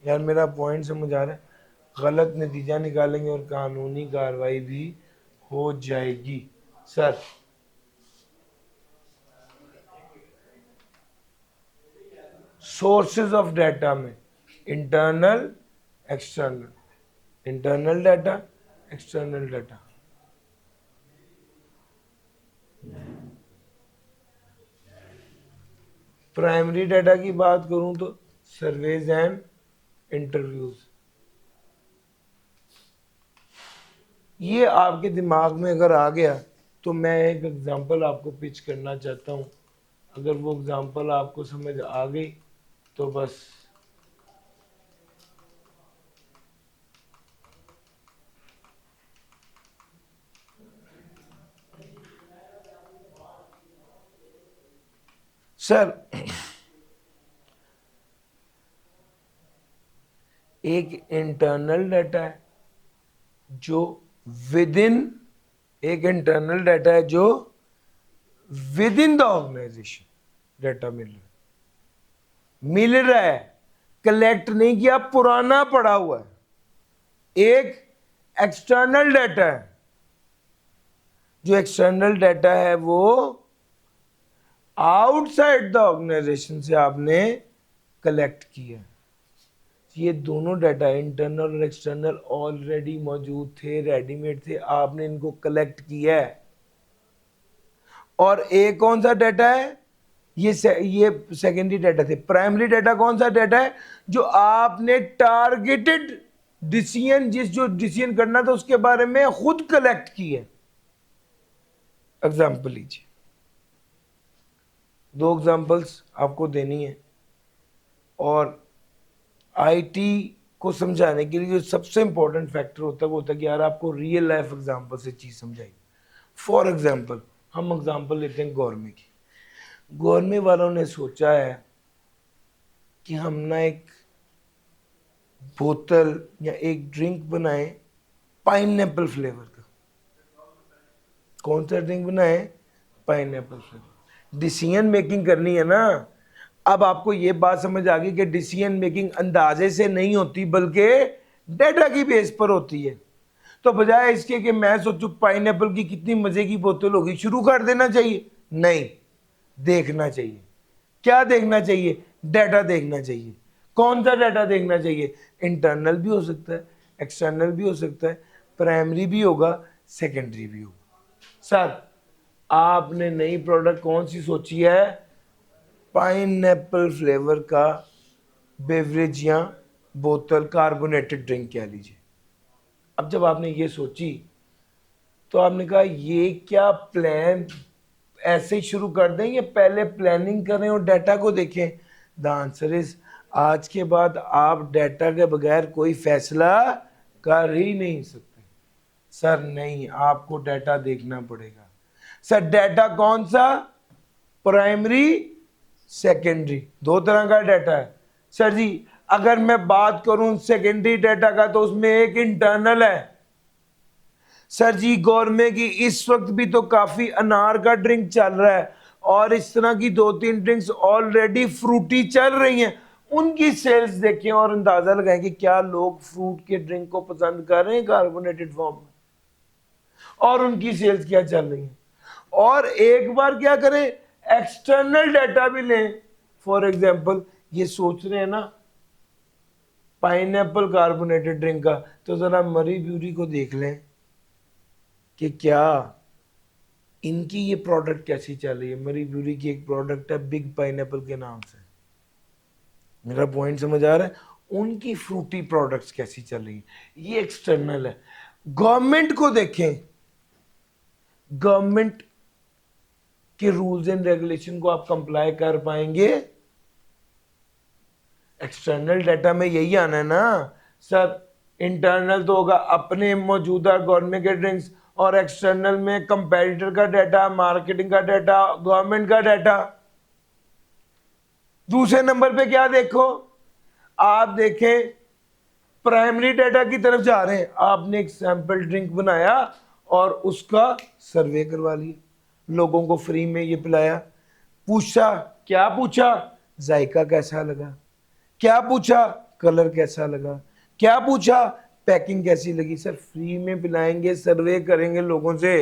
S1: यार मेरा पॉइंट समझ आ रहा है? गलत नतीजा निकालेंगे और कानूनी कार्रवाई भी हो जाएगी। सर, सोर्सेज ऑफ डाटा में internal, external, internal data, external data. Primary data की बात करूं तो सर्वेज एंड इंटरव्यूज। ये आपके दिमाग में अगर आ गया तो मैं एक एग्जांपल आपको पिच करना चाहता हूं। अगर वो एग्जांपल आपको समझ आ गई तो बस सर, एक इंटरनल डाटा है जो विद इन, एक इंटरनल डाटा है जो within the organization data मिल रहा है, कलेक्ट नहीं किया, पुराना पड़ा हुआ है। एक एक्सटर्नल डाटा है, जो एक्सटर्नल डाटा है वो आउटसाइड द ऑर्गेनाइजेशन से आपने कलेक्ट किया। ये दोनों डाटा, इंटरनल और एक्सटर्नल, ऑलरेडी मौजूद थे, रेडीमेड थे, आपने इनको कलेक्ट किया है। और एक कौन सा डाटा है? ये सेकेंडरी डाटा थे। प्राइमरी डाटा कौन सा डाटा है? जो आपने टारगेटेड डिसीजन, जो डिसीजन करना था उसके बारे में खुद कलेक्ट किया। एग्जाम्पल लीजिए, 2 एग्जाम्पल्स आपको देनी है, और आईटी को समझाने के लिए जो सबसे इंपॉर्टेंट फैक्टर होता है वो होता है कि यार आपको रियल लाइफ एग्जांपल से चीज समझाई। फॉर एग्जांपल, हम एग्जांपल लेते हैं गवर्नमेंट की। गवर्नमेंट वालों ने सोचा है कि हम ना एक बोतल या एक ड्रिंक बनाए पाइनएप्पल फ्लेवर का। कौन सा ड्रिंक बनाए? Pineapple flavour. डिसीजन मेकिंग करनी है ना। अब आपको ये बात समझ आ गई कि डिसीजन मेकिंग अंदाजे से नहीं होती बल्कि डेटा की बेस पर होती है। तो बजाय इसके कि मैं सोचूं पाइनएप्पल की कितनी मजे की बोतल होगी, शुरू कर देना चाहिए? नहीं, देखना चाहिए। क्या देखना चाहिए? डाटा देखना चाहिए। कौन सा डाटा देखना चाहिए? इंटरनल भी हो सकता है, एक्सटर्नल भी हो सकता है, प्राइमरी भी होगा, सेकेंडरी भी होगा। सर, आपने नई प्रोडक्ट कौन सी सोची है? पाइनएप्पल फ्लेवर का बेवरेज या बोतल कार्बोनेटेड ड्रिंक कह लीजिए। अब जब आपने ये सोची तो आपने कहा ये क्या प्लान ऐसे ही शुरू कर दें या पहले प्लानिंग करें और डाटा को देखें? द आंसर इज आज के बाद आप डाटा के बगैर कोई फैसला कर ही नहीं सकते। सर नहीं, आपको डाटा देखना पड़ेगा। सर डाटा कौन सा? प्राइमरी, सेकेंडरी, दो तरह का डाटा है। सर जी अगर मैं बात करूं सेकेंडरी डाटा का तो उसमें एक इंटरनल है। सर जी गवर्नमेंट की इस वक्त भी तो काफी अनार का ड्रिंक चल रहा है और इस तरह की 2-3 ड्रिंक्स ऑलरेडी फ्रूटी चल रही हैं, उनकी सेल्स देखें और अंदाजा लगाएं कि क्या लोग फ्रूट के ड्रिंक को पसंद कर रहे हैं कार्बोनेटेड फॉर्म में, और उनकी सेल्स क्या चल रही है। और एक बार क्या करें, एक्सटर्नल डाटा भी लें। फॉर एग्जाम्पल ये सोच रहे हैं ना पाइनएप्पल कार्बोनेटेड ड्रिंक का, तो जरा मरी ब्यूरी को देख लें कि क्या इनकी ये प्रोडक्ट कैसी चल रही है। मरी ब्यूरी की एक प्रोडक्ट है बिग पाइनएप्पल के नाम से। मेरा पॉइंट समझ आ रहा है? उनकी फ्रूटी प्रोडक्ट्स कैसी चल रही है, ये एक्सटर्नल है। गवर्नमेंट को देखें, गवर्नमेंट के रूल्स एंड रेगुलेशन को आप कंप्लाई कर पाएंगे? एक्सटर्नल डाटा में यही आना है ना सर। इंटरनल तो होगा अपने मौजूदा गवर्नमेंट के ड्रिंक्स, और एक्सटर्नल में कंपेटिटर का डाटा, मार्केटिंग का डाटा, गवर्नमेंट का डाटा। दूसरे नंबर पे क्या देखो, आप देखें प्राइमरी डाटा की तरफ जा रहे हैं। आपने एक सैंपल ड्रिंक बनाया और उसका सर्वे करवा लिया, लोगों को फ्री में ये पिलाया। पूछा, क्या पूछा? जायका कैसा लगा? क्या पूछा? कलर कैसा लगा? क्या पूछा? पैकिंग कैसी लगी? सर फ्री में पिलाएंगे, सर्वे करेंगे लोगों से।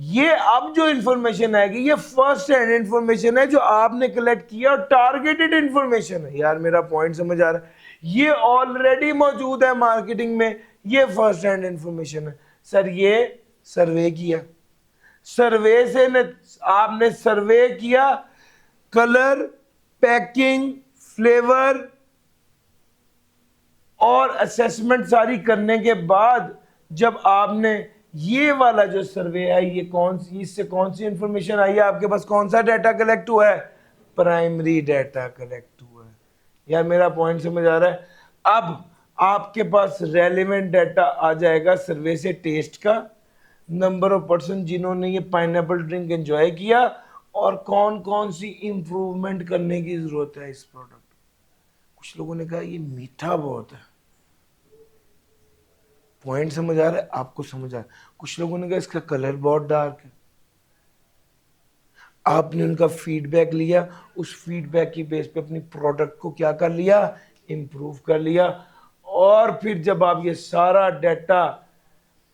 S1: ये अब जो इंफॉर्मेशन आएगी ये फर्स्ट हैंड इंफॉर्मेशन है जो आपने कलेक्ट किया और टारगेटेड इंफॉर्मेशन है। यार मेरा पॉइंट समझ आ रहा है? ये ऑलरेडी मौजूद है मार्केटिंग में, ये फर्स्ट हैंड इंफॉर्मेशन है। सर ये सर्वे किया, सर्वे से आपने सर्वे किया, कलर, पैकिंग, फ्लेवर और असेसमेंट सारी करने के बाद जब आपने ये वाला जो सर्वे है, ये कौन सी, इससे कौन सी इंफॉर्मेशन आई है आपके पास? कौन सा डाटा कलेक्ट हुआ है? प्राइमरी डाटा कलेक्ट हुआ है। यार मेरा पॉइंट समझ आ रहा है? अब आपके पास रेलेवेंट डाटा आ जाएगा सर्वे से टेस्ट का, नंबर ऑफ पर्सन जिन्होंने ये पाइनएप्पल ड्रिंक एंजॉय किया, और कौन कौन सी इंप्रूवमेंट करने की जरूरत है इस प्रोडक्ट। कुछ लोगों ने कहा ये मीठा बहुत है, पॉइंट समझ आ रहा है? आपको समझ आ रहा है? कुछ लोगों ने कहा इसका कलर बहुत डार्क है। आपने उनका फीडबैक लिया, उस फीडबैक की बेस पे अपनी प्रोडक्ट को क्या कर लिया, इम्प्रूव कर लिया। और फिर जब आप ये सारा डाटा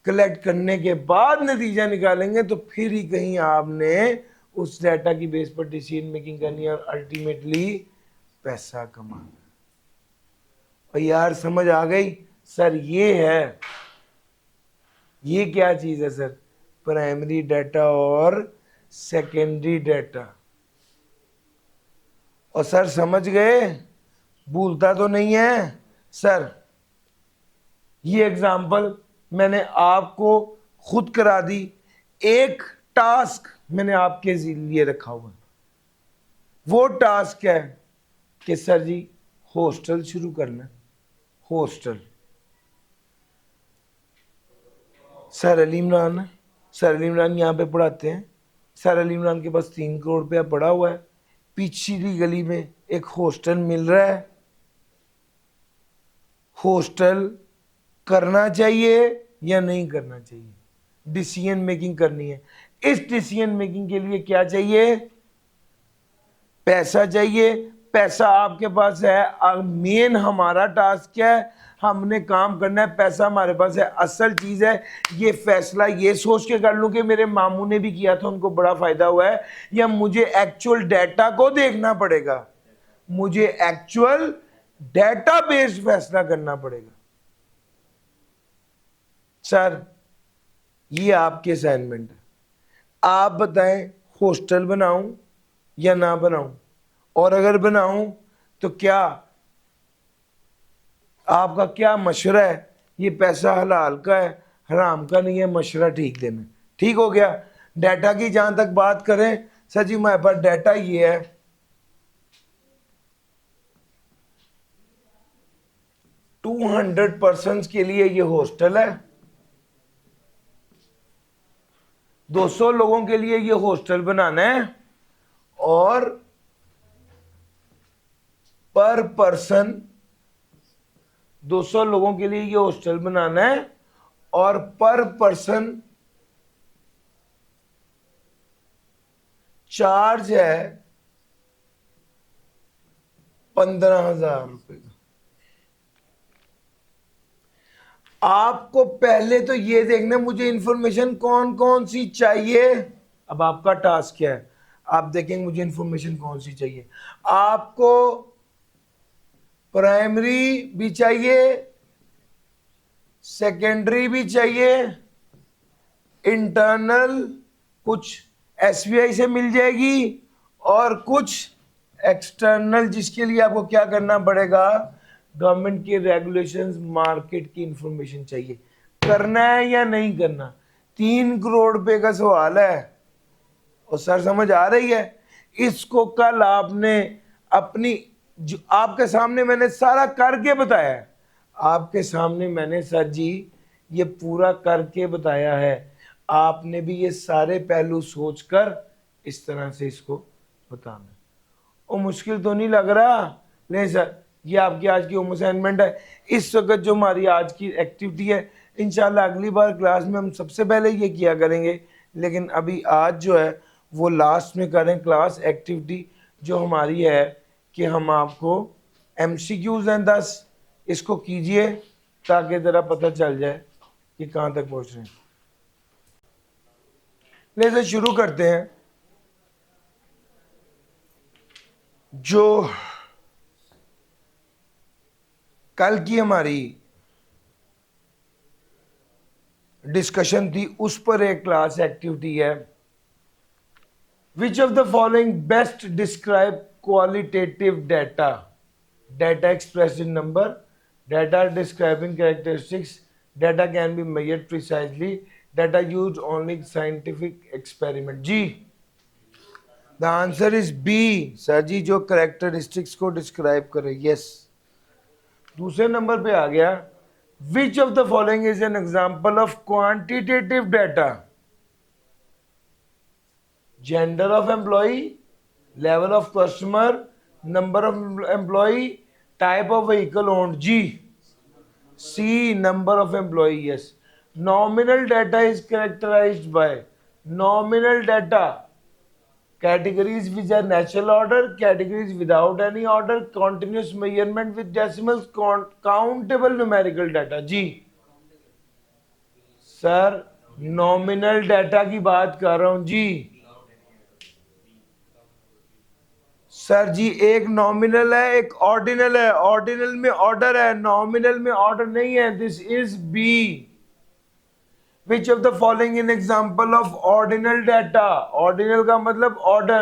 S1: कलेक्ट करने के बाद नतीजा निकालेंगे तो फिर ही कहीं आपने उस डाटा की बेस पर डिसीजन मेकिंग करनी है और अल्टीमेटली पैसा कमाना। और यार समझ आ गई? सर ये है, ये क्या चीज है सर? प्राइमरी डाटा और सेकेंडरी डाटा। और सर समझ गए? भूलता तो नहीं है? सर ये एग्जांपल मैंने आपको खुद करा दी, एक टास्क मैंने आपके लिए रखा हुआ है। वो टास्क है कि सर जी हॉस्टल शुरू करना। हॉस्टल, सर अली इमरान है, सर अली इमरान यहाँ पे पढ़ाते हैं। सर अली इमरान के पास 3 करोड़ रुपया पड़ा हुआ है, पिछली गली में एक हॉस्टल मिल रहा है, हॉस्टल करना चाहिए या नहीं करना चाहिए, डिसीजन मेकिंग करनी है। इस डिसीजन मेकिंग के लिए क्या चाहिए? पैसा चाहिए। पैसा आपके पास है, मेन हमारा टास्क क्या है? हमने काम करना है, पैसा हमारे पास है। असल चीज है ये फैसला ये सोच के कर लूं कि मेरे मामू ने भी किया था, उनको बड़ा फायदा हुआ है, या मुझे एक्चुअल डेटा को देखना पड़ेगा, मुझे एक्चुअल डेटा बेस्ड फैसला करना पड़ेगा। सर ये आपके असाइनमेंट है, आप बताएं हॉस्टल बनाऊं या ना बनाऊं, और अगर बनाऊं तो क्या आपका क्या मशवरा है? ये पैसा हलाल का है, हराम का नहीं है, मशवरा ठीक देना। ठीक हो गया। डाटा की जहां तक बात करें, सर जी हमारे पास डाटा ये है, 200 पर्सन के लिए ये हॉस्टल है, 200 लोगों के लिए ये हॉस्टल बनाना है, और पर पर्सन 200 लोगों के लिए ये हॉस्टल बनाना है, और पर पर्सन चार्ज है 15,000 रुपए का। आपको पहले तो ये देखना मुझे इंफॉर्मेशन कौन कौन सी चाहिए। अब आपका टास्क क्या है? आप देखेंगे मुझे इंफॉर्मेशन कौन सी चाहिए। आपको प्राइमरी भी चाहिए, सेकेंडरी भी चाहिए, इंटरनल कुछ एसबीआई से मिल जाएगी, और कुछ एक्सटर्नल जिसके लिए आपको क्या करना पड़ेगा? गवर्नमेंट के रेगुलेशंस, मार्केट की इंफॉर्मेशन चाहिए। करना है या नहीं करना? 3 करोड़ रुपए का सवाल है, और सर समझ आ रही है? इसको कल आपने अपनी जो आपके सामने मैंने सारा करके बताया है, आपके सामने मैंने सर जी ये पूरा करके बताया है, आपने भी ये सारे पहलू सोचकर इस तरह से इसको बताना। और मुश्किल तो नहीं लग रहा? नहीं सर, ये आपकी आज की होम असाइनमेंट है। इस वक्त जो हमारी आज की एक्टिविटी है, इंशाल्लाह अगली बार क्लास में हम सबसे पहले ये किया करेंगे, लेकिन अभी आज जो है वो लास्ट में करें क्लास एक्टिविटी जो हमारी है, कि हम आपको MCQs हैं 10, इसको कीजिए ताकि ज़रा पता चल जाए कि कहाँ तक पहुँच रहे हैं। ले शुरू करते हैं। जो कल की हमारी डिस्कशन थी उस पर एक क्लास एक्टिविटी है, which of the following best describe qualitative data? Data expressed in number, data describing characteristics, data can be measured precisely, data use only scientific experiment. जी the answer is B sir ji, जो characteristics को describe करे। Yes. दूसरे number पे आ गया, which of the following is an example of quantitative data? Gender of employee, level of customer, number of employee, type of vehicle owned. जी C, number of employee. Yes. Nominal data is characterised by, nominal data categories which are natural order, categories without any order, continuous measurement with decimals, countable numerical data। Ji sir nominal data की बात कर रहा हूं जी। Sir जी एक nominal है, एक ordinal है, ordinal में ऑर्डर है, नॉमिनल में ऑर्डर नहीं है। This is B. Which of the following in example of ordinal data? Ordinal का मतलब order,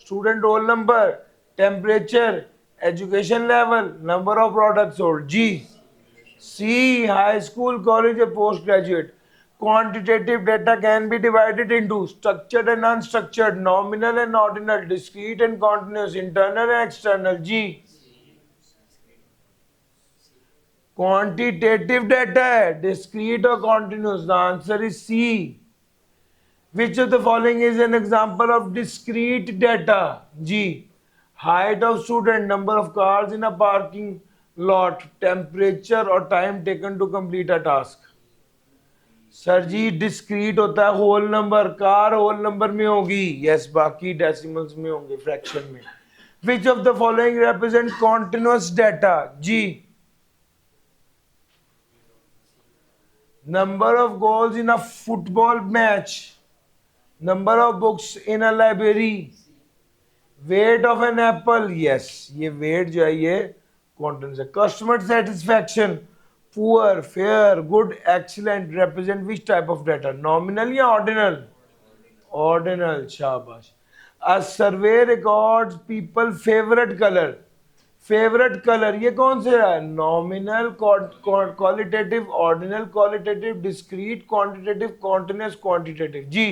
S1: student roll number, temperature, education level, number of products sold। G C, high school, college or postgraduate। Quantitative data can be divided into structured and unstructured, nominal and ordinal, discrete and continuous, internal and external। G quantitative data है, discrete और continuous. The answer is C. Which of the following is an example of discrete data? जी height of student, number of cars in a parking lot, temperature और time taken to complete a task. Sir ji discrete होता है whole number, car whole number में होगी, yes, बाकी decimals में होंगे, fraction में. Which of the following represent continuous data? जी. Number of goals in a football match, number of books in a library, weight of an apple, yes, ये weight जो है ये कॉन्टिन्यूअस है. Customer satisfaction, poor, fair, good, excellent represent which type of data? Nominal या ordinal? Ordinal, शाबाश. A survey records people favorite color. Favorite color ये कौन से है? Nominal, qualitative, ordinal, qualitative, discrete, quantitative, continuous, quantitative. जी.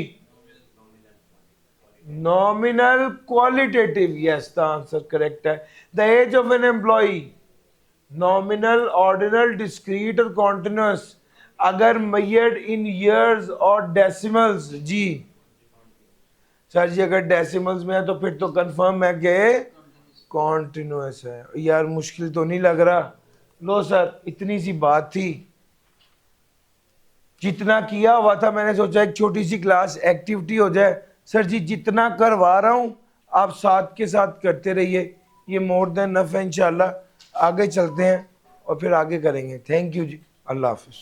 S1: Nominal qualitative, yes, the answer correct है. The age of an employee, nominal, ordinal, discrete और continuous. अगर measured in years और decimals, जी. Sir जी अगर डेसिमल्स में है तो फिर तो कंफर्म है कि कॉन्टिन्यूस है. यार मुश्किल तो नहीं लग रहा. लो सर इतनी सी बात थी, जितना किया हुआ था मैंने सोचा एक छोटी सी क्लास एक्टिविटी हो जाए. सर जी जितना करवा रहा हूँ आप साथ के साथ करते रहिए, ये मोर देन नफ है. इंशाल्लाह आगे चलते हैं और फिर आगे करेंगे. थैंक यू जी, अल्लाह हाफिज़.